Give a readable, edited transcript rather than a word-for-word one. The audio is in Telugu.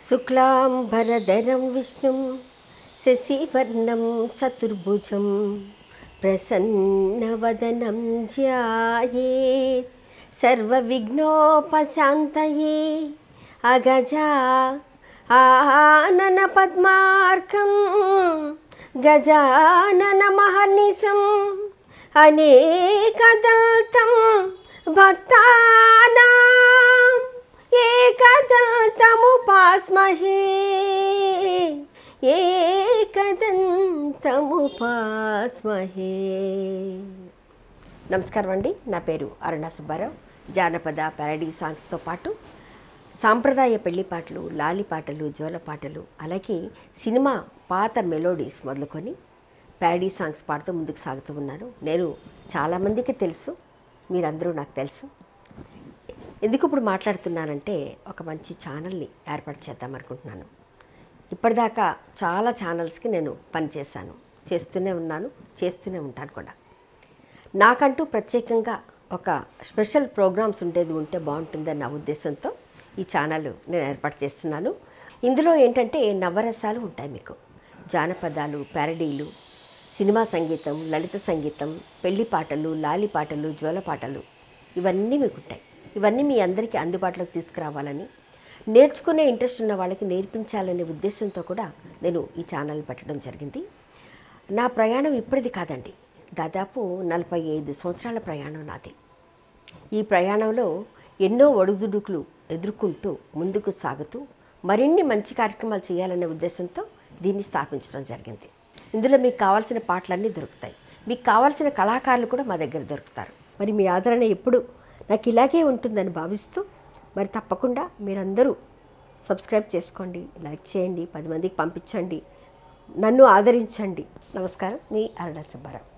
శుక్లాంబరధరం విష్ణుం శశివర్ణం చతుర్భుజం ప్రసన్నవదనం ధ్యాయేత్ సర్వవిఘ్నోపశాంతయే అగజా ఆనన పద్మార్కం గజానన మహర్నిశం అనేకదంతం భక్తానాం ఏకదంతముపాస్మహే ఏకదంతముపాస్మహే. నమస్కారం అండి, నా పేరు అరుణ సుబ్బారావు. జానపద ప్యారడీ సాంగ్స్తో పాటు సాంప్రదాయ పెళ్లి పాటలు, లాలి పాటలు, జోల పాటలు, అలాగే సినిమా పాత మెలోడీస్ మొదలుకొని ప్యారడీ సాంగ్స్ పాడుతూ ముందుకు సాగుతూ ఉన్నాను. నేను చాలామందికి తెలుసు, మీరందరూ నాకు తెలుసు. ఎందుకు ఇప్పుడు మాట్లాడుతున్నానంటే, ఒక మంచి ఛానల్ని ఏర్పాటు చేద్దాం అనుకుంటున్నాను. ఇప్పటిదాకా చాలా ఛానల్స్కి నేను పనిచేశాను, చేస్తూనే ఉన్నాను, చేస్తూనే ఉంటాను కూడా. నాకంటూ ప్రత్యేకంగా ఒక స్పెషల్ ప్రోగ్రామ్స్ ఉంటే బాగుంటుందని నా ఉద్దేశంతో ఈ ఛానల్ నేను ఏర్పాటు చేస్తున్నాను. ఇందులో ఏంటంటే నవరసాలు ఉంటాయి. మీకు జానపదాలు, ప్యారడీలు, సినిమా సంగీతం, లలిత సంగీతం, పెళ్లి పాటలు, లాలి పాటలు, జోల పాటలు, ఇవన్నీ మీకు ఉంటాయి. ఇవన్నీ మీ అందరికీ అందుబాటులోకి తీసుకురావాలని, నేర్చుకునే ఇంట్రెస్ట్ ఉన్న వాళ్ళకి నేర్పించాలనే ఉద్దేశంతో కూడా నేను ఈ ఛానల్ పెట్టడం జరిగింది. నా ప్రయాణం ఇప్పటిది కాదండి, దాదాపు 45 సంవత్సరాల ప్రయాణం నాది. ఈ ప్రయాణంలో ఎన్నో ఒడుదుడుకులు ఎదుర్కొంటూ ముందుకు సాగుతూ మరిన్ని మంచి కార్యక్రమాలు చేయాలనే ఉద్దేశంతో దీన్ని స్థాపించడం జరిగింది. ఇందులో మీకు కావాల్సిన పాటలన్నీ దొరుకుతాయి, మీకు కావాల్సిన కళాకారులు కూడా మా దగ్గర దొరుకుతారు. మరి మీ ఆదరణ ఎప్పుడు నాకు ఇలాగే ఉంటుందని భావిస్తూ, మరి తప్పకుండా మీరందరూ సబ్స్క్రైబ్ చేసుకోండి, లైక్ చేయండి, 10 మందికి పంపించండి, నన్ను ఆదరించండి. నమస్కారం, మీ అరుణ సుబ్బారావు.